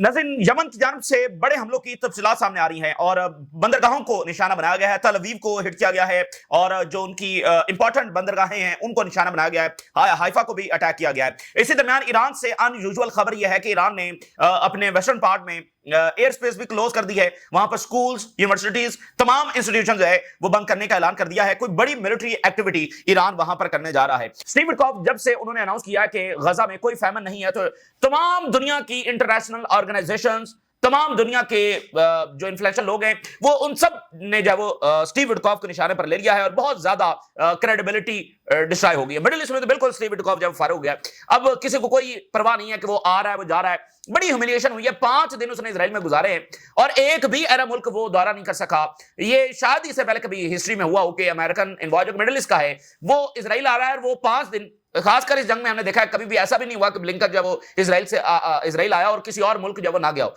नाज़रीन, यमन की जानिब से बड़े हमलों की तफसीलात सामने आ रही हैं और बंदरगाहों को निशाना बनाया गया है। तल अवीव को हिट किया गया है और जो उनकी इंपॉर्टेंट बंदरगाहें हैं उनको निशाना बनाया गया है। हाइफा को भी अटैक किया गया है। इसी दरमियान ईरान से अनयूजुअल खबर यह है कि ईरान ने अपने वेस्टर्न पार्ट में एयर स्पेस भी क्लोज कर दी है। वहां पर स्कूल्स, यूनिवर्सिटीज, तमाम इंस्टीट्यूशन जो है वो बंद करने का ऐलान कर दिया है। कोई बड़ी मिलिट्री एक्टिविटी ईरान वहां पर करने जा रहा है। स्टीव विटकॉफ जब से उन्होंने अनाउंस किया कि गजा में कोई फैमन नहीं है, तो तमाम दुनिया की इंटरनेशनल ऑर्गेनाइजेशंस, तमाम दुनिया के जो इन्फ्लुएंशियल लोग हैं, वो उन सब ने जो वो स्टीव विटकॉफ को निशाने पर ले लिया है और बहुत ज्यादा क्रेडिबिलिटी डिस्ट्रॉय हो गई है। मिडिल ईस्ट में तो बिल्कुल स्टीव विटकॉफ जब फारिग हो गया, अब किसी को कोई परवाह नहीं है कि वो आ रहा है, वो जा रहा है। बड़ी ह्यूमिलिएशन हुई है। 5 दिन उसने इजराइल में गुजारे हैं और एक भी अरब मुल्क वो दौरा नहीं कर सका। ये शायद इससे पहले कभी हिस्ट्री में हुआ हो कि अमेरिकन इन्वॉय जो मिडिल ईस्ट का है वो इजराइल आ रहा है और वो 5 दिन, खासकर इस जंग में हमने देखा है कभी भी ऐसा भी नहीं हुआ कि ब्लिंकन जब वो इजराइल से इजराइल आया और किसी और मुल्क जब वो ना गया हो।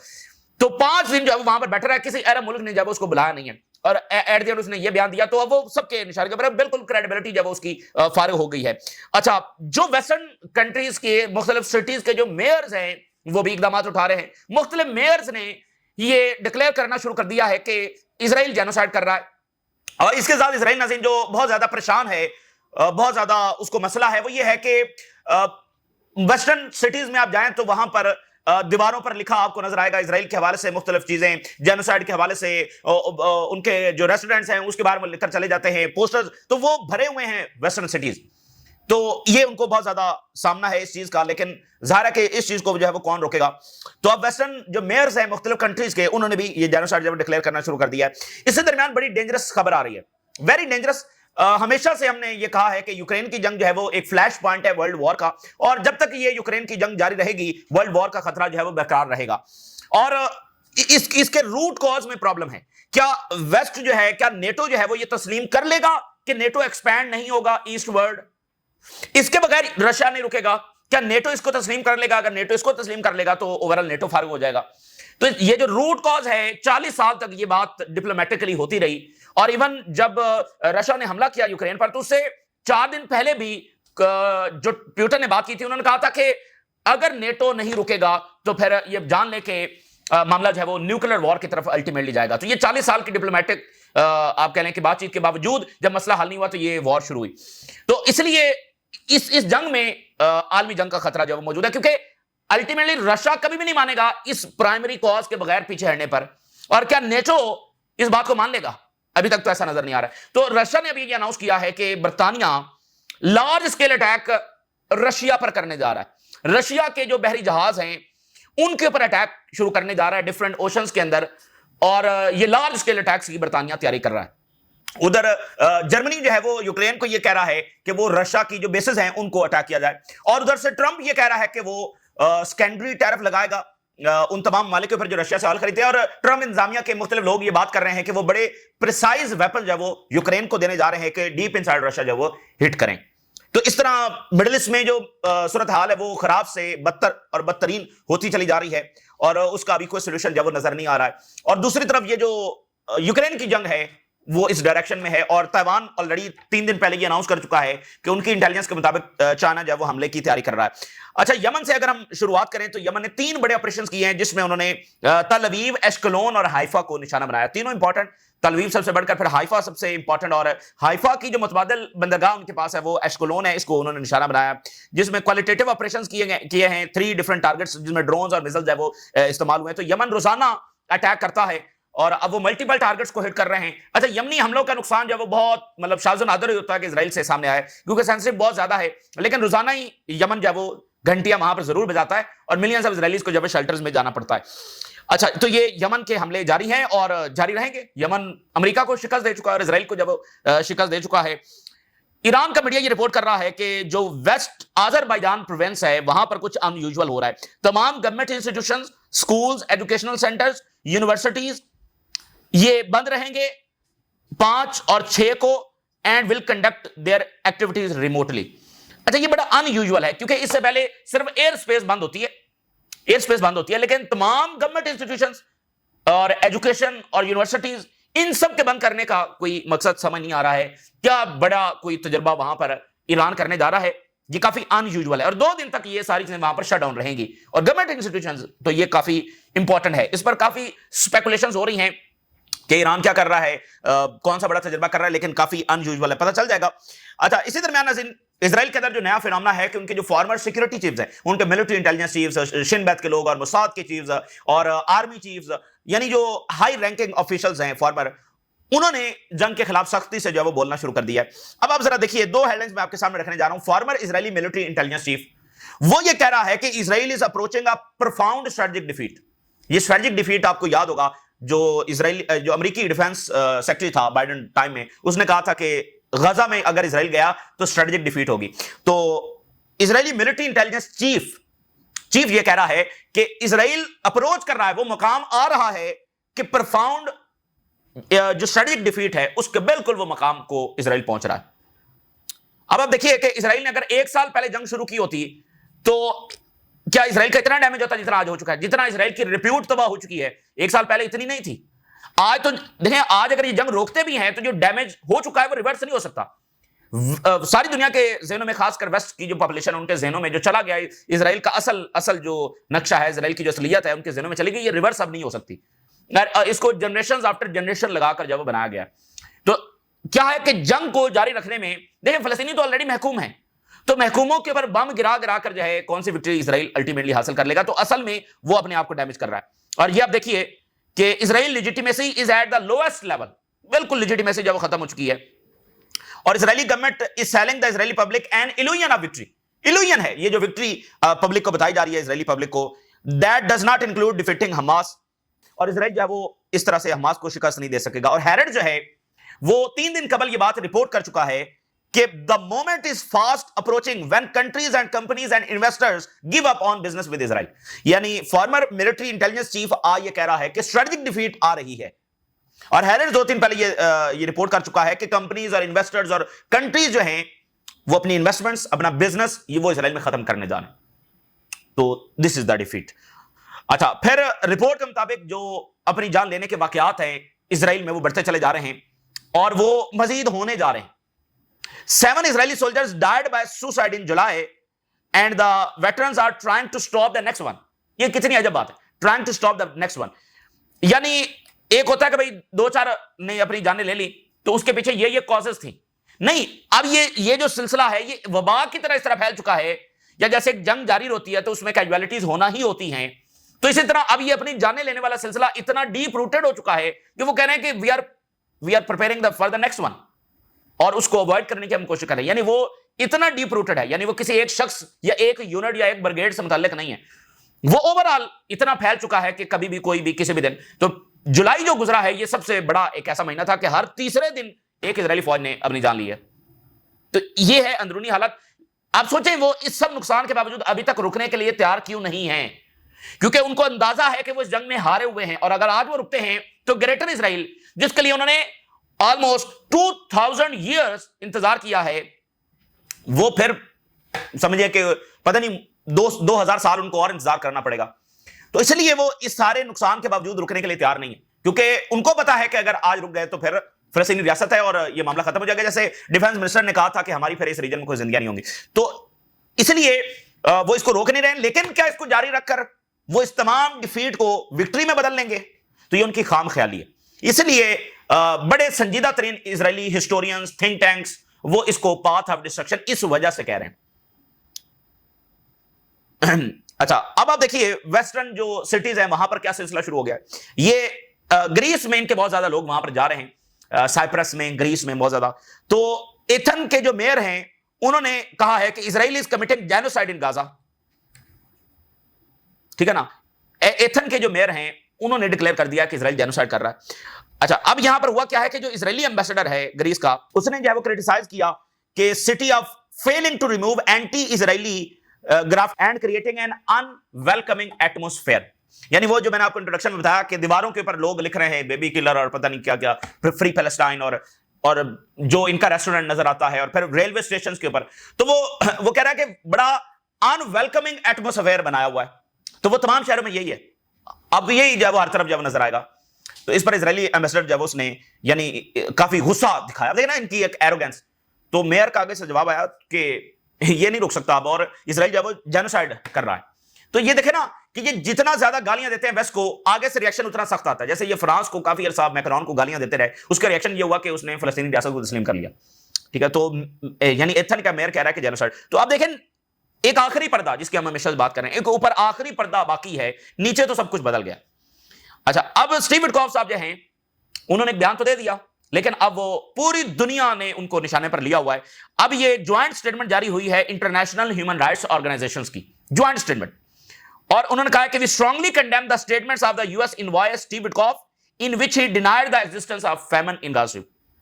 तो 5 दिन जब वहां पर बैठा रहा, किसी अरब मुल्क ने जब उसको बुलाया नहीं है और एट द एंड उसने ये बयान दिया, तो अब वो सबके निशाने के ऊपर बिल्कुल क्रेडिबिलिटी जब उसकी फारिग हो गई है। अच्छा, जो वेस्टर्न कंट्रीज के मुख्तलिफ सिटीज के जो मेयर्स हैं वो भी इकदाम उठा रहे हैं। मुख्तलिफ मेयर्स ने ये डिक्लेयर करना शुरू कर दिया है कि इसराइल जेनोसाइड कर रहा है और इसके साथ इसराइल नाज़रीन जो बहुत ज्यादा परेशान है, बहुत ज्यादा उसको मसला है, वो ये है कि वेस्टर्न सिटीज में आप जाएं तो वहां पर दीवारों पर लिखा आपको नजर आएगा इसराइल के हवाले से मुख्तलिफ चीजें, जेनोसाइड के हवाले से उनके जो रेसिडेंट्स हैं उसके बारे में लिखकर चले जाते हैं पोस्टर्स, तो वो भरे हुए हैं वेस्टर्न सिटीज। तो ये उनको बहुत ज्यादा सामना है इस चीज का, लेकिन जाहिर है कि इस चीज को जो है वो कौन रोकेगा। तो अब वेस्टर्न जो मेयर्स हैं मुख्तलिफ कंट्रीज के, उन्होंने भी ये जेनोसाइड जब डिक्लेयर करना शुरू कर दिया है। इससे दरमियान बड़ी डेंजरस खबर आ रही है, वेरी डेंजरस। हमेशा से हमने ये कहा है कि यूक्रेन की जंग जो है वो एक फ्लैश पॉइंट है वर्ल्ड वॉर का, और जब तक ये यूक्रेन की जंग जारी रहेगी वर्ल्ड वॉर का खतरा जो है वो बरकरार रहेगा। और इसके रूट कॉज में प्रॉब्लम है। क्या वेस्ट जो है, क्या नेटो जो है वो ये तस्लीम कर लेगा कि नेटो एक्सपैंड नहीं होगा ईस्ट वर्ल्ड? इसके बगैर रशिया नहीं रुकेगा। क्या नेटो इसको तस्लीम कर लेगा? अगर नेटो इसको तस्लीम कर लेगा तो ओवरऑल नेटो फारिग हो जाएगा। तो ये जो रूट कॉज है, 40 साल तक ये बात डिप्लोमेटिकली होती रही, और इवन जब रशिया ने हमला किया यूक्रेन पर तो उससे 4 दिन पहले भी जो प्यूटन ने बात की थी, उन्होंने कहा था कि अगर नेटो नहीं रुकेगा तो फिर ये जान ले कि मामला जो है वो न्यूक्लियर वॉर की तरफ अल्टीमेटली जाएगा। तो ये 40 साल की डिप्लोमेटिक आप कह लें कि बातचीत के बावजूद जब मसला हल नहीं हुआ तो ये वॉर शुरू हुई। तो इसलिए इस जंग में आलमी जंग का खतरा जो मौजूद है, क्योंकि अल्टीमेटली रशिया कभी भी नहीं मानेगा इस प्राइमरी कॉज के बगैर पीछे हटने पर। और क्या नेटो इस बात को मान लेगा? अभी तक तो ऐसा नजर नहीं आ रहा है। तो रशिया ने अभी ये अनाउंस किया है कि बर्तानिया लार्ज स्केल अटैक रशिया पर करने जा रहा है। रशिया के जो बहरी जहाज हैं उनके ऊपर अटैक शुरू करने जा रहा है डिफरेंट ओशंस के अंदर, और ये लार्ज स्केल अटैक्स की बर्तानिया तैयारी कर रहा है। उधर जर्मनी जो है वो यूक्रेन को ये कह रहा है कि वो रशिया की जो बेसेस हैं उनको अटैक किया जाए, और उधर से ट्रंप ये कह रहा है कि वो सेकेंडरी टैरिफ लगाएगा उन तमाम मालिकों पर जो रशिया से ऑयल खरीदते हैं। और ट्रंप इंतजामिया के मुख्तलिफ लोग ये बात कर रहे हैं कि वो बड़े प्रिसाइज वेपन जो वो यूक्रेन को देने जा रहे हैं कि डीप इनसाइड रशिया जो वो हिट करें। तो इस तरह मिडिल ईस्ट में जो सूरत हाल है वो खराब से बदतर और बदतरीन होती चली जा रही है, और उसका अभी कोई सोल्यूशन जो वो नजर नहीं आ रहा है। और दूसरी तरफ ये जो यूक्रेन की जंग है वो इस डायरेक्शन में है, और ताइवान ऑलरेडी 3 दिन पहले ये अनाउंस कर चुका है कि उनकी इंटेलिजेंस के मुताबिक चाइना जो वो हमले की तैयारी कर रहा है। अच्छा, यमन से अगर हम शुरुआत करें तो यमन ने 3 बड़े ऑपरेशंस किए हैं जिसमें उन्होंने तल अवीव, एश्कलोन और हाइफा को निशाना बनाया। तीनों इंपॉर्टेंट, तल अवीव सबसे बढ़कर, फिर हाइफा सबसे इंपॉर्टेंट, और हाइफा की जो मुतबादिल बंदरगाह उनके पास है वो एश्कलोन है, इसको उन्होंने निशाना बनाया, जिसमें क्वालिटेटिव ऑपरेशंस किए हैं 3 डिफरेंट टारगेट्स जिसमें ड्रोन्स और मिसाइल्स है वो इस्तेमाल हुए हैं। तो यमन रोजाना अटैक करता है और अब वो मल्टीपल टारगेट्स को हिट कर रहे हैं। अच्छा, यमनी हमलों का नुकसान जो वो बहुत मतलब शाज़ नादर ही होता है कि इजराइल से सामने आए, क्योंकि सेंसिटिव बहुत ज्यादा है, लेकिन रोजाना ही यमन जो वो घंटियां वहां पर जरूर बजाता है और मिलियंस ऑफ इजराइलीज को जब शेल्टर्स में जाना पड़ता है। अच्छा, तो ये यमन के हमले जारी हैं और जारी रहेंगे। यमन अमेरिका को शिकस्त दे चुका है और इजराइल को जब शिकस्त दे चुका है। ईरान का मीडिया ये रिपोर्ट कर रहा है कि जो वेस्ट आजरबाईजान प्रोविंस है वहां पर कुछ अनयूजुअल हो रहा है। तमाम government institutions, schools, educational centres, universities ये बंद रहेंगे 5 और 6 को, and will conduct their activities remotely. अच्छा, ये बड़ा अनयूजुअल है क्योंकि इससे पहले सिर्फ एयर स्पेस बंद होती है, एयर स्पेस बंद होती है, लेकिन तमाम गवर्नमेंट इंस्टीट्यूशंस और एजुकेशन और यूनिवर्सिटीज इन सब के बंद करने का कोई मकसद समझ नहीं आ रहा है। क्या बड़ा कोई तजुर्बा वहां पर ईरान करने जा रहा है? ये काफी अनयूजुअल है और 2 दिन तक ये सारी चीजें वहां पर शट डाउन रहेंगी और गवर्नमेंट इंस्टीट्यूशंस तो ये काफी इंपॉर्टेंट है। इस पर काफी स्पेकुलेशंस हो रही हैं कि ईरान क्या कर रहा है, कौन सा बड़ा तजर्बा कर रहा है, लेकिन काफी अनयूजुअल है, पता चल जाएगा। अच्छा, इसी दरमियान नाज़रीन, इजराइल के अंदर जो नया फिनोमेना है कि उनके जो फॉर्मर सिक्योरिटी चीफ्स हैं, उनके मिलिट्री इंटेलिजेंस चीफ्स, शिन बेत के लोग और मोसाद के चीफ्स और आर्मी चीफ्स, यानी जो हाई रैंकिंग ऑफिशियल्स हैं फॉर्मर, उन्होंने जंग के खिलाफ सख्ती से जो है वो बोलना शुरू कर दिया है। अब आप जरा देखिए, 2 हेडलाइंस मैं आपके सामने रखने जा रहा हूं। Farmer Israeli military intelligence chief वो ये कह रहा है कि Israel is approaching a profound strategic defeat. ये स्ट्रेटेजिक डिफीट आपको याद होगा, जो अमेरिकी डिफेंस सेक्रेटरी था बाइडेन टाइम में, उसने कहा था कि गजा में अगर इजराइल गया तो स्ट्रेटेजिक डिफीट होगी। तो इजरायली मिलिट्री इंटेलिजेंस चीफ ये कह रहा है कि इजराइल अप्रोच कर रहा है, वो मकाम आ रहा है कि प्रोफाउंड जो स्ट्रेटेजिक डिफीट है उसके बिल्कुल वो मकाम को इजराइल पहुंच रहा है। अब आप देखिए कि इजराइल ने अगर 1 साल पहले जंग शुरू की होती तो क्या इजराइल का इतना डैमेज होता जितना आज हो चुका है, जितना इजराइल की रिप्यूट तबाह हो चुकी है। 1 साल पहले इतनी नहीं थी। आज तो देखें, आज अगर ये जंग रोकते भी हैं तो जो डैमेज हो चुका है वो रिवर्स नहीं हो सकता। सारी दुनिया के जहनों में, खासकर वेस्ट की जो पॉपुलेशन, उनके जहनों में जो चला गया इजराइल का असल जो नक्शा है, इजराइल की जो असलियत है, उनके जहनों में चली गई। ये रिवर्स अब नहीं हो सकती। इसको जनरेशन आफ्टर जनरेशन लगाकर जब बनाया गया, तो क्या है कि जंग को जारी रखने में, देखिए फलस्तीनी तो ऑलरेडी महकूम है, तो महकूमों के ऊपर बम गिरा गिरा कर जो है कौन सी विक्ट्री इजराइल अल्टीमेटली हासिल कर लेगा। तो असल में वो अपने आप को डैमेज कर रहा है। और ये आप देखिए कि Israel legitimacy is at the lowest level, बिल्कुल लेजिटिमेसी जब खत्म हो चुकी है। और Israeli government is selling the Israeli public an illusion of victory. Illusion है ये जो विक्ट्री पब्लिक को बताई जा रही है, इजरायली पब्लिक को, that does not include defeating Hamas. और इजराइल जो है वो इस तरह से हमास को शिकस्त नहीं दे सकेगा। और हैरड जो है वो 3 दिन कबल ये बात रिपोर्ट कर चुका है कि the moment is fast approaching when countries and companies and investors give up on business with Israel. यानी फॉर्मर मिलिट्री इंटेलिजेंस चीफ ये कह रहा है कि स्ट्रेटेजिक डिफीट आ रही है। और हैरड 2 दिन पहले ये रिपोर्ट कर चुका है कि कंपनीज और इन्वेस्टर्स और कंट्रीज जो हैं वो अपनी इन्वेस्टमेंट्स, अपना बिजनेस ये वो इजराइल में खत्म करने जा रहे हैं। तो दिस इज द डिफीट। अच्छा, फिर रिपोर्ट के मुताबिक जो अपनी जान लेने के वाकयात हैं इजराइल में वो बढ़ते चले जा रहे हैं और वो मजीद होने जा रहे हैं। 7 Israeli soldiers died by suicide in July and the veterans are trying to stop the next one। ये कितनी अजब बात है, trying to stop the next one। यानी एक होता है कि भाई 2-4 ने अपनी जानें ले ली तो उसके पीछे ये कॉजेस थी, नहीं, अब ये जो सिलसिला है ये वबा की तरह इस तरह फैल चुका है, या जैसे एक जंग जारी होती है तो उसमें कैजुअलिटीज होना ही होती हैं, तो इसी तरह अब ये अपनी जाने लेने वाला सिलसिला इतना डीप रूटेड हो चुका है कि वो कह रहे हैं कि we are preparing for the next one, और उसको अवॉइड करने की हम कोशिश कर रहे हैं। यानी वो इतना डीप रूटेड है, यानी वो किसी एक शख्स या एक यूनिट या एक ब्रिगेड से मुताल्लिक नहीं है, वो ओवरऑल इतना फैल चुका है कि कभी भी कोई भी किसी भी दिन, तो जुलाई जो गुजरा है ये सबसे बड़ा एक ऐसा महीना था कि हर तीसरे दिन एक इजरायली फौज ने अपनी जान ली है। तो ये है अंदरूनी हालत। आप सोचें वो इस सब नुकसान के बावजूद अभी तक रुकने के लिए तैयार क्यों नहीं है, क्योंकि उनको अंदाजा है कि वो इस जंग में हारे हुए हैं, और अगर आज वो रुकते हैं तो ग्रेटर इजराइल, जिसके लिए उन्होंने ऑलमोस्ट 2000 ईयर्स इंतजार किया है, वो फिर समझिए कि पता नहीं 2000 साल उनको और इंतजार करना पड़ेगा। तो इसलिए वो इस सारे नुकसान के बावजूद रुकने के लिए तैयार नहीं है, क्योंकि उनको पता है कि अगर आज रुक गए तो फिर फिलिस्तीनी रियासत है और ये मामला खत्म हो जाएगा। जैसे डिफेंस मिनिस्टर ने कहा था कि हमारी फिर इस रीजन में कोई जिंदगी नहीं होंगी, तो इसलिए वो इसको रोक नहीं रहे। लेकिन क्या इसको जारी रखकर वो इस तमाम डिफीट को विक्ट्री में बदल लेंगे? तो ये उनकी खाम ख्याली है। इसलिए बड़े संजीदा तरीन इजरायली हिस्टोरियंस, थिंक टैंक्स वो इसको पाथ ऑफ डिस्ट्रक्शन इस वजह से कह रहे हैं। अच्छा, अब आप देखिए वेस्टर्न जो सिटीज है वहां पर क्या सिलसिला शुरू हो गया है। ये ग्रीस में इनके बहुत ज्यादा लोग वहां पर जा रहे हैं, साइप्रस में, ग्रीस में बहुत ज्यादा। तो एथन के जो मेयर हैं उन्होंने कहा है कि Israel is committing genocide in Gaza. ठीक है ना, एथन के जो मेयर हैं उन्होंने डिक्लेयर कर दिया कि इजराइल जेनोसाइड कर रहा है। अच्छा, अब यहां पर हुआ क्या है कि जो इजरायली एम्बेसडर है ग्रीस का, उसने जो है वो क्रिटिसाइज किया कि city of failing to remove anti Israeli graph and creating an unwelcoming atmosphere. यानी वो जो मैंने आपको इंट्रोडक्शन में बताया कि दीवारों के ऊपर लोग लिख रहे हैं बेबी किलर और पता नहीं क्या क्या, फ्री पैलेस्टाइन, और जो इनका रेस्टोरेंट नजर आता है, और फिर रेलवे स्टेशन के ऊपर, तो वो कह रहा है कि बड़ा अनवेलकमिंग एटमोस्फेयर बनाया हुआ है। तो वो तमाम शहरों में यही है। अब यही जब हर तरफ जब नजर आएगा, तो इस पर इजरायली एम्बेसडर जब उसने यानी काफी गुस्सा दिखाया, देखना इनकी एक एरोगेंस। तो मेयर का आगे से जवाब आया कि ये नहीं रोक सकता अब, और इसराइल जो है वो जेनोसाइड कर रहा है। तो ये देखे ना कि ये जितना ज्यादा गालियां देते हैं वेस्ट को, आगे से रिएक्शन उतना सख्त आता है। जैसे ये फ्रांस को काफी अरसा मैक्रोन को गालियां देते रहे, उसका रिएक्शन ये हुआ कि उसने फलस्तीनी रियासत को तस्लीम कर लिया। ठीक है, तो यानी एथन का मेयर कह रहा है कि जेनोसाइड। तो आप देखें, एक आखिरी पर्दा जिसकी हम हमेशा बात कर रहे हैं, एक ऊपर आखिरी पर्दा बाकी है, नीचे तो सब कुछ बदल गया। अच्छा, अब स्टीव विटकॉफ साहब जो हैं उन्होंने एक बयान तो दे दिया, लेकिन अब वो पूरी दुनिया ने उनको निशाने पर लिया हुआ है। अब ये ज्वाइंट स्टेटमेंट जारी हुई है इंटरनेशनल ह्यूमन राइट्स ऑर्गेनाइजेशंस की, ज्वाइंट स्टेटमेंट। और उन्होंने कहा कि we strongly condemn the statements of the US envoy Steve Witkoff in which he denied the existence of famine in Gaza.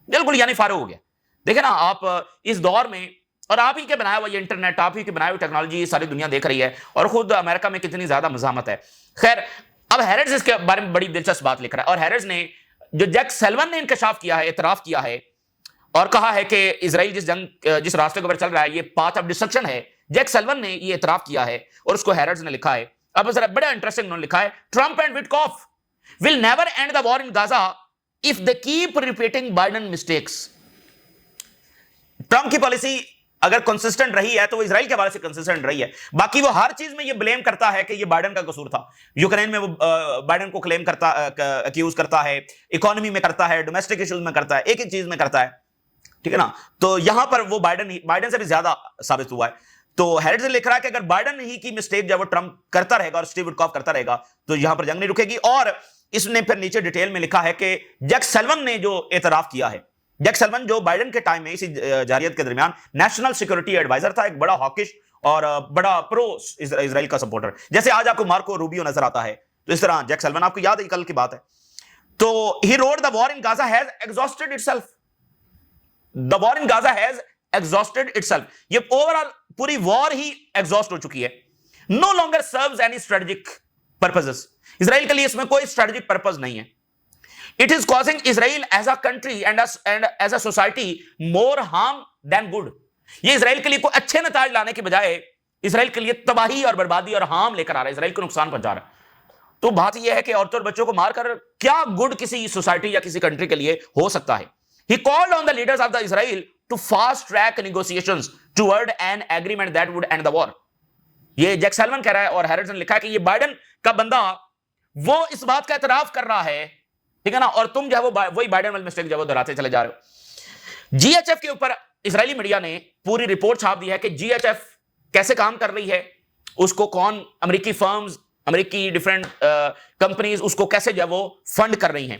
बिल्कुल यानी फारो हो गया। देखिए ना, आप इस दौर में, और आप ही के बनाया हुआ ये इंटरनेट, आप ही के बनाया हुआ टेक्नोलॉजी सारी दुनिया देख रही है, और खुद अमेरिका में कितनी ज्यादा मजामत है। खैर, अब हैरिस इसके बारे में बड़ी दिलचस्प बात लिख रहा है, और हैरिस ने जो जैक सल्वन ने इंकशाफ किया है, इतराफ किया है, और कहा है कि इजराइल जिस रास्ते के ऊपर चल रहा है ये पाथ ऑफ डिस्ट्रक्शन है। जैक सल्वन ने ये इतराफ किया है और उसको हैरिस ने लिखा है। अब जरा बड़ा इंटरेस्टिंग उन्होंने लिखा है, Trump and Witkoff will never and the war in Gaza if they keep repeating Biden mistakes. Trump की पॉलिसी अगर कंसिस्टेंट रही है तो वो इजराइल के हवाले से कंसिस्टेंट रही है। बाकी वो हर चीज में ये ब्लेम करता है कि ये बाइडेन का कसूर था। यूक्रेन में वो बाइडेन को क्लेम करता, अक्यूज करता है, इकोनॉमी में करता है, डोमेस्टिक इश्यूज में करता है, एक एक चीज में करता है। ठीक है ना, तो यहां पर वो बाइडेन से भी ज्यादा साबित हुआ है। तो हैरिस ने लिख रहा है कि अगर बाइडेन ही की मिस्टेक जब वो ट्रंप करता रहेगा और स्टीव विटकॉफ करता रहेगा तो यहां पर जंग नहीं रुकेगी। और इसने फिर नीचे डिटेल में लिखा है कि जैक सल्वन ने जो एतराफ किया है, जैक सल्वन जो बाइडेन के टाइम में इसी जारियत के दरमियान नेशनल सिक्योरिटी एडवाइजर था, एक बड़ा हॉकिश और बड़ा प्रो इजराइल का सपोर्टर। जैसे आज आपको मार्को रूबियो नजर आता है, तो इस तरह जैक सल्वन, आपको याद है कल की बात है। तो he wrote the war in Gaza has exhausted itself, the war in Gaza has exhausted itself. ये ओवरऑल पूरी वॉर ही एग्जॉस्ट हो चुकी है। No longer serves any strategic purposes. Israel के लिए इसमें कोई स्ट्रेटेजिक पर्पस नहीं है। It is causing Israel as a country and as a society more harm than good. ये इजराइल के लिए कोई अच्छे नताज लाने के बजाय इजराइल के लिए तबाही और बर्बादी और हार्म लेकर आ रहा है, इजराइल को नुकसान पहुंचा रहा है। तो बात यह है कि औरतों और बच्चों को मारकर क्या गुड किसी सोसाइटी या किसी कंट्री के लिए हो सकता है। He called on the leaders of the Israel to fast track negotiations toward an agreement that would end the war. ये जैक सल्वन कह रहा है, और हैरिस ने लिखा है कि ये बाइडेन का बंदा वो इस बात का एतराफ कर रहा है, ठीक है ना, और तुम जो है वो वही बाइडेन वाली मिस्टेक जो है वो दोहराते चले जा रहे हो। जीएचएफ के ऊपर इजरायली मीडिया ने पूरी रिपोर्ट छाप दी है कि जीएचएफ कैसे काम कर रही है, उसको कौन, अमेरिकी फर्म्स, अमेरिकी डिफरेंट कंपनीज उसको कैसे जो है वो फंड कर रही हैं।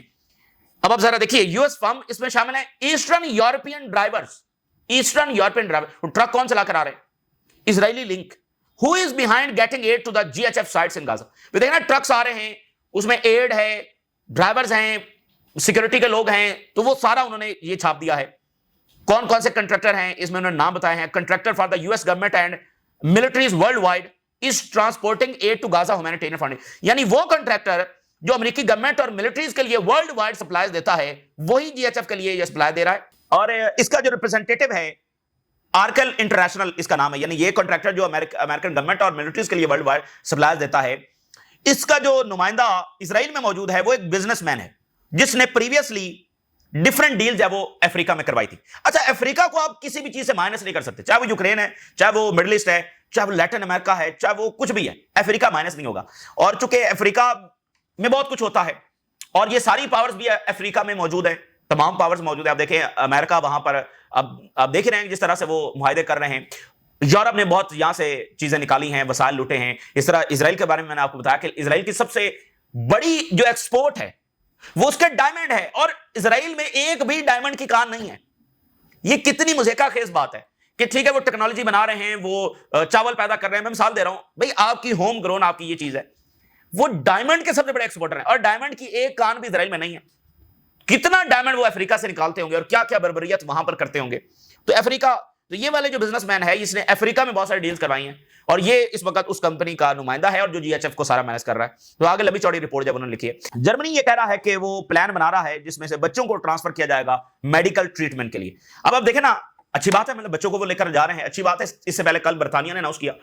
अब आप जरा देखिए, यूएस फर्म इसमें शामिल है, eastern European drivers, eastern European driver, truck कौन चला कर आ रहे हैं, Israeli link. Who is behind getting aid to the GHF sites in Gaza. देखना, ट्रक्स आ रहे हैं, उसमें एड है, ड्राइवर्स हैं, सिक्योरिटी के लोग हैं, तो वो सारा उन्होंने ये छाप दिया है। कौन कौन से कंट्रैक्टर हैं इसमें उन्होंने नाम बताए हैं। Contractor for the US government and militaries world wide is transporting aid to Gaza humanitarian fund. यानी वो कंट्रैक्टर जो अमेरिकी गवर्नमेंट और मिलिट्रीज के लिए वर्ल्ड वाइड सप्लाईज देता है, वही जीएचएफ के लिए ये सप्लाई दे रहा है। और इसका जो रिप्रेजेंटेटिव है, आर्कल इंटरनेशनल इसका नाम है, यानी ये कॉन्ट्रैक्टर जो अमेरिकन गवर्नमेंट और मिलिट्रीज के लिए वर्ल्ड वाइड सप्लाईज देता है, इसका जो नुमाइंदा इजराइल में मौजूद है वो एक बिजनेसमैन है जिसने प्रीवियसली डिफरेंट डील्स है वो अफ्रीका में करवाई थी। अच्छा, अफ्रीका को आप किसी भी चीज से माइनस नहीं कर सकते, चाहे वो यूक्रेन है, चाहे वो मिडिल ईस्ट है, चाहे वो लैटिन अमेरिका है, चाहे वो कुछ भी है, अफ्रीका माइनस नहीं होगा। और चूंकि अफ्रीका में बहुत कुछ होता है और ये सारी पावर्स भी अफ्रीका में मौजूद है, तमाम पावर्स मौजूद है। आप देखें अमेरिका वहां पर, अब आप देख रहे हैं जिस तरह से वो मुआहदे कर रहे हैं। यूरोप ने बहुत यहां से चीजें निकाली हैं, वसाइल लूटे हैं। इस तरह इजराइल के बारे में मैंने आपको बताया कि इजराइल की सबसे बड़ी जो एक्सपोर्ट है वो उसके डायमंड है, और इजराइल में एक भी डायमंड की कान नहीं है। ये कितनी मुज़ेका खेज बात है कि ठीक है वो टेक्नोलॉजी बना रहे हैं, वो चावल पैदा कर रहे हैं। मैं मिसाल दे रहा हूं भाई, आपकी होम ग्रोन आपकी ये चीज है, वो डायमंड के सबसे बड़े एक्सपोर्टर हैं, और डायमंड की एक कान भी इजराइल में नहीं है। कितना डायमंड वो अफ्रीका से निकालते होंगे और क्या क्या बर्बरियत वहां पर करते होंगे। तो अफ्रीका, तो ये वाले जो बिजनेसमैन है इसने अफ्रीका में बहुत सारी डील्स करवाई हैं, और ये इस वक्त उस कंपनी का नुमाइंदा है और जो जीएचएफ को सारा मैनेज कर रहा है। तो आगे लंबी चौड़ी रिपोर्ट जब उन्होंने लिखी है, जर्मनी ये कह रहा है कि वो प्लान बना रहा है जिसमें से बच्चों को ट्रांसफर किया जाएगा मेडिकल ट्रीटमेंट के लिए। अब आप देखें ना, अच्छी बात है, मतलब बच्चों को वो लेकर जा रहे हैं, अच्छी बात है। इससे पहले कल बर्तानिया ने अनाउंस किया,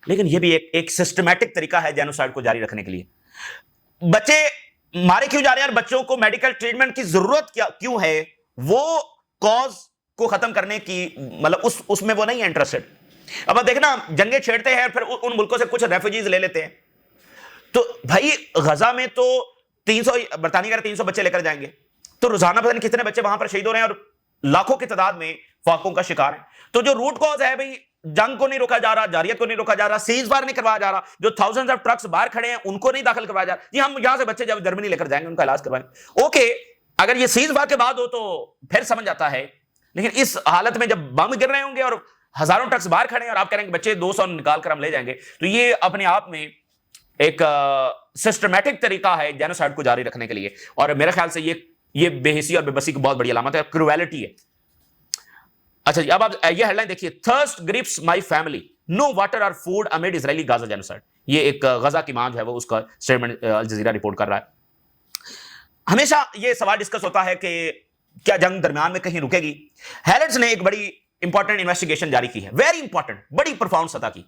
लेकिन ये भी एक सिस्टमैटिक तरीका है जेनोसाइड को जारी रखने के लिए। बच्चे मारे क्यों जा रहे हैं और बच्चों को मेडिकल ट्रीटमेंट की जरूरत क्यों है, वो कॉज को खत्म करने की, मतलब उसमें वो नहीं है इंटरेस्टेड। अब आप देखना, जंगे छेड़ते हैं फिर उन मुल्कों से कुछ रेफ्यूजीज ले लेते हैं। तो भाई गजा में तो 300, बरतानिया का 300 बच्चे लेकर जाएंगे, तो रोजाना पता नहीं कितने बच्चे वहां पर शहीद हो रहे हैं और लाखों की तादाद में फाकों का शिकार है। तो जो रूट कॉज है भाई, जंग को नहीं रोका जा रहा, जारियत को नहीं रोका जा रहा, सीज फायर नहीं करवाया जा रहा, जो थाउजेंड्स ऑफ ट्रक्स बाहर खड़े हैं उनको नहीं दाखिल करवाया जा रहा। जी हम यहां से बच्चे जब जर्मनी लेकर जाएंगे उनका इलाज करवाएंगे, ओके, अगर ये सीज फायर के बाद हो तो फिर समझ आता है। लेकिन इस हालत में जब बम गिर रहे होंगे और हजारों ट्रक्स बाहर खड़े हैं और आप कह रहे हैं बच्चे 200 निकाल कर हम ले जाएंगे, तो ये अपने आप में एक सिस्टमैटिक तरीका है जेनोसाइड को जारी रखने के लिए। और मेरे ख्याल से ये बेहिसी और बेबसी की बहुत बड़ी अलामत है, क्रूएलिटी है। अच्छा जी, अब आप ये हेडलाइन देखिए, thirst grips my family, no water और food amid Israeli Gaza genocide. ये एक गजा की मां जो है वो उसका स्टेटमेंट अल जजीरा रिपोर्ट कर रहा है। हमेशा ये सवाल डिस्कस होता है कि क्या जंग दरमियान में कहीं रुकेगी। हेरेड्स ने एक बड़ी इंपॉर्टेंट इन्वेस्टिगेशन जारी की है, वेरी इंपॉर्टेंट, बड़ी प्रोफाउंड सतह की।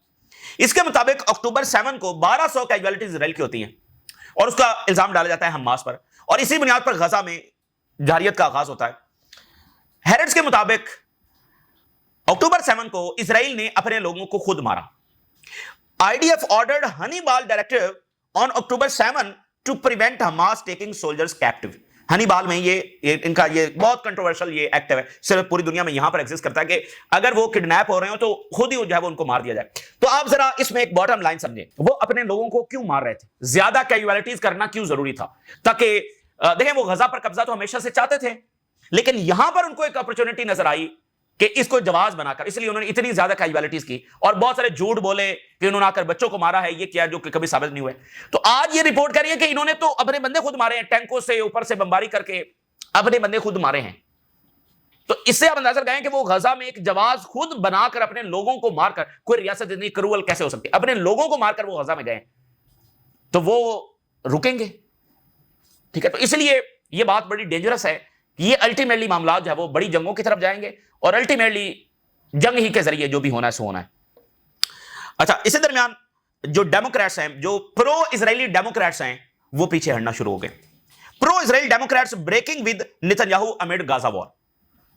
इसके मुताबिक अक्टूबर 7 को 1200 कैजुअलिटीज इजराइल की होती हैं और उसका इल्जाम डाला जाता है हमास पर, और इसी बुनियाद पर गजा में जारियत का आगाज होता है। हेरेड्स के मुताबिक अक्टूबर 7 को इजराइल ने अपने लोगों को खुद मारा। IDF ordered Hannibal directive on October 7 to prevent Hamas taking soldiers captive. Hannibal में ये इनका ये बहुत कंट्रोवर्शियल ये एक्ट है, सिर्फ पूरी दुनिया में यहां पर एग्जिस्ट करता है कि अगर वो किडनैप हो रहे हो तो खुद ही जो है वो उनको मार दिया जाए। तो आप जरा इसमें एक बॉटम लाइन समझें, वो अपने लोगों को क्यों मार रहे थे, ज्यादा कैजुअलिटीज करना क्यों जरूरी था, ताकि देखें वो गजा पर कब्जा तो हमेशा से चाहते थे, लेकिन यहां पर उनको एक अपॉर्चुनिटी नजर आई कि इसको जवाब बनाकर, इसलिए उन्होंने इतनी ज्यादा कैजुअलिटीज की और बहुत सारे झूठ बोले कि उन्होंने आकर बच्चों को मारा है, ये किया जो कि कभी साबित नहीं हुए। तो आज ये रिपोर्ट कर रही है कि इन्होंने तो अपने बंदे खुद मारे हैं, टैंकों से ऊपर से बमबारी करके अपने बंदे खुद मारे हैं। तो इससे आप अंदाजा लगाएं कि वो गजा में एक जवाब खुद बनाकर अपने लोगों को मारकर, कोई रियासत इतनी क्रूअल कैसे हो सकती है, अपने लोगों को मारकर वो गजा में गए, तो वो रुकेंगे? ठीक है, तो इसलिए ये बात बड़ी डेंजरस है। ये अल्टीमेटली मामला जो है वो बड़ी जंगों की तरफ जाएंगे और अल्टीमेटली जंग ही के जरिए जो भी होना है सो होना है। अच्छा, इसी दरमियान जो डेमोक्रेट्स हैं, जो प्रो इजरायली डेमोक्रेट्स हैं, वो पीछे हटना शुरू हो गए। Pro Israel Democrats breaking with Netanyahu amid Gaza war.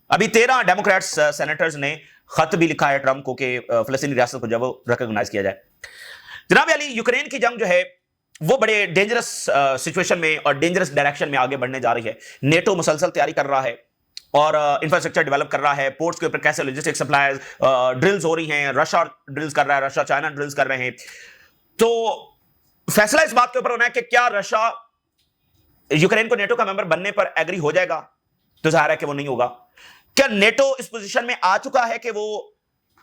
अभी 13 डेमोक्रेट्स सेनेटर्स ने खत भी लिखा है ट्रंप को कि फिलिस्तीनी रियासत को जब वो रिकॉग्नाइज किया जाए। जनाब अली, यूक्रेन की जंग जो है वो बड़े डेंजरस सिचुएशन में और डेंजरस डायरेक्शन में आगे बढ़ने जा रही है। नेटो मुसलसल तैयारी कर रहा है और इंफ्रास्ट्रक्चर डेवलप कर रहा है, पोर्ट्स के ऊपर कैसे लॉजिस्टिक सप्लाईज, ड्रिल्स हो रही हैं, रशिया ड्रिल्स कर रहा है, रशिया चाइना ड्रिल्स कर रहे हैं। तो फैसला इस बात के ऊपर होना है कि क्या रशिया यूक्रेन को नेटो का मेंबर बनने पर एग्री हो जाएगा, तो जाहिर है कि वो नहीं होगा। क्या नेटो इस पोजीशन में आ चुका है कि वो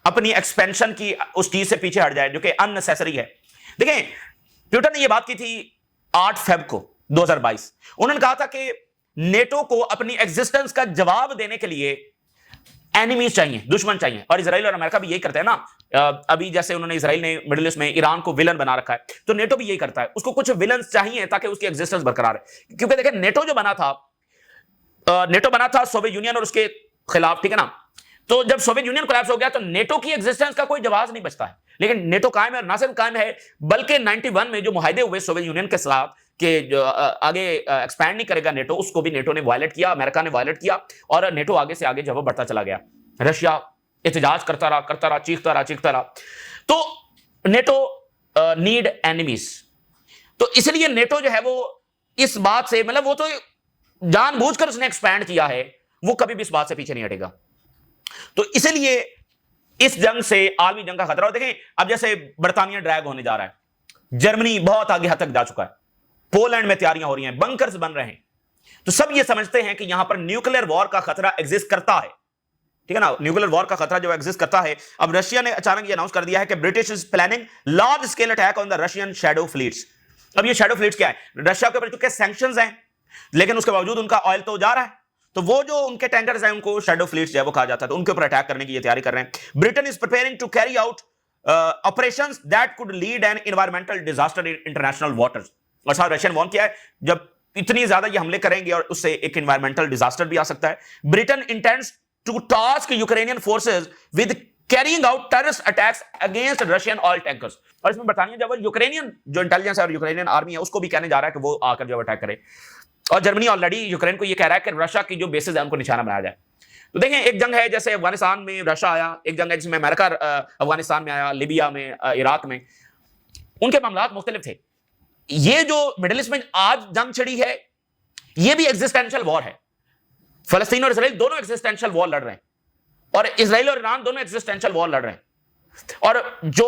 अपनी एक्सपेंशन की उस चीज से पीछे हट जाए जो कि अननेसेसरी है? देखें, ट्विटर ने यह बात की थी 8 फेब को 2022। उन्होंने कहा था कि नेटो को अपनी एग्जिस्टेंस का जवाब देने के लिए एनिमीज चाहिए, दुश्मन चाहिए, और इजराइल और अमेरिका भी यही करते हैं ना। अभी जैसे उन्होंने इजराइल ने मिडिल ईस्ट में ईरान को विलन बना रखा है, तो नेटो भी यही करता है, उसको कुछ विलन्स चाहिए ताकि उसकी एग्जिस्टेंस बरकरार है। क्योंकि देखिए नेटो जो बना था, नेटो बना था सोवियत यूनियन और उसके खिलाफ, ठीक है ना। तो जब सोवियत यूनियन कोलैप्स हो गया तो नेटो की एग्जिस्टेंस का कोई जवाब नहीं बचता है, लेकिन नेटो कायम है, और ना सिर्फ कायम है बल्कि 91 में जो मुआहदे हुए सोवियत यूनियन के साथ कि आगे एक्सपैंड नहीं करेगा नेटो, उसको भी नेटो ने वायलेट किया, अमेरिका ने वायलेट किया, और नेटो आगे से आगे जब बढ़ता चला गया। रशिया एहतजाज करता रहा, चीखता रहा। तो नेटो नीड एनिमीज। तो इसलिए नेटो जो है वो इस बात से, मतलब वो तो जानबूझकर उसने एक्सपैंड किया है, वो कभी भी इस बात से पीछे नहीं हटेगा। तो इसलिए इस जंग से आलमी जंग का खतरा हो। देखें, अब जैसे बर्तानिया ड्रैग होने जा रहा है, जर्मनी बहुत आगे हद तक जा चुका है, पोलैंड में तैयारियां हो रही हैं, बंकर्स बन रहे हैं, तो सब ये समझते हैं कि यहां पर न्यूक्लियर वॉर का खतरा एग्जिस्ट करता है, ठीक है ना। न्यूक्लियर वॉर का खतरा जो एग्जिस्ट करता है। अब रशिया ने अचानक ये अनाउंस कर दिया है कि British is planning large scale attack on the Russian shadow fleets. अब ये शैडो फ्लीट्स क्या है? रशिया के ऊपर चूंकि सैंक्शंस हैं, लेकिन उसके बावजूद उनका ऑयल तो जा रहा है, तो वो जो उनके टैंकर्स हैं उनको शैडो फ्लीट्स जो है वो कहा जाता है, तो उनके ऊपर अटैक करने की ये तैयारी कर रहे हैं। Britain is preparing to carry out operations that could lead an environmental disaster in international waters. और साथ रशियन वार्न किया है, जब इतनी ज्यादा ये हमले करेंगे और उससे एक एनवायरमेंटल डिजास्टर भी आ सकता है। Britain intends to task Ukrainian forces with carrying out terrorist attacks against Russian oil tankers. और इसमें बरतानिया जब यूक्रेनियन जो इंटेलिजेंस है और यूक्रेनियन आर्मी है उसको भी कहने जा रहा है कि वो आकर जो अटैक करे। और जर्मनी ऑलरेडी यूक्रेन को ये कह रहा है कि रशिया की जो बेसेस है उनको निशाना बनाया जाए। तो देखें, एक जंग है जैसे अफगानिस्तान में रशिया आया, एक जंग है जिसमें अमेरिका अफगानिस्तान में आया, लिबिया में, इराक में, उनके मामलात मुख्तलिफ थे। ये जो मिडिल ईस्ट में आज जंग छिड़ी है, ये भी एग्जिस्टेंशियल वॉर है। फलस्तीन और इसराइल दोनों एग्जिस्टेंशियल वॉर लड़ रहे हैं, और इसराइल और ईरान दोनों एग्जिस्टेंशियल वॉर लड़ रहे हैं। और जो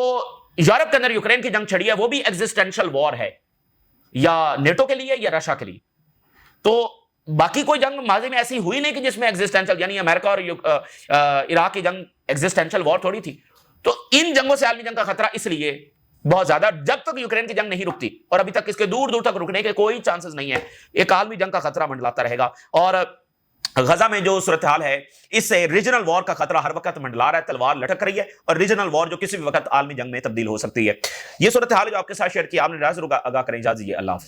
यूरोप के अंदर यूक्रेन की जंग छिड़ी है, वो भी एग्जिस्टेंशियल वॉर है, या नेटो के लिए या रशिया के लिए। तो बाकी कोई जंग माजी में ऐसी हुई नहीं कि जिसमें एग्जिस्टेंशियल, यानी अमेरिका और इराक की जंग एग्जिस्टेंशियल वॉर थोड़ी थी। तो इन जंगों से आलमी जंग का खतरा इसलिए बहुत ज्यादा, जब तक यूक्रेन की जंग नहीं रुकती, और अभी तक इसके दूर दूर तक रुकने के कोई चांसेस नहीं है, एक आलमी जंग का खतरा मंडलाता रहेगा। और गजा में जो सूरत हाल है, इससे रीजनल वॉर का खतरा हर वक्त मंडला रहा है, तलवार लटक रही है, और रीजनल वॉर जो किसी भी वक्त आलमी जंग में तब्दील हो सकती है। ये सूरत हाल जो आपके साथ शेयर किया, आपने राज आगाह करें। इजाजत दीजिए, अल्लाह हाफ़िज़।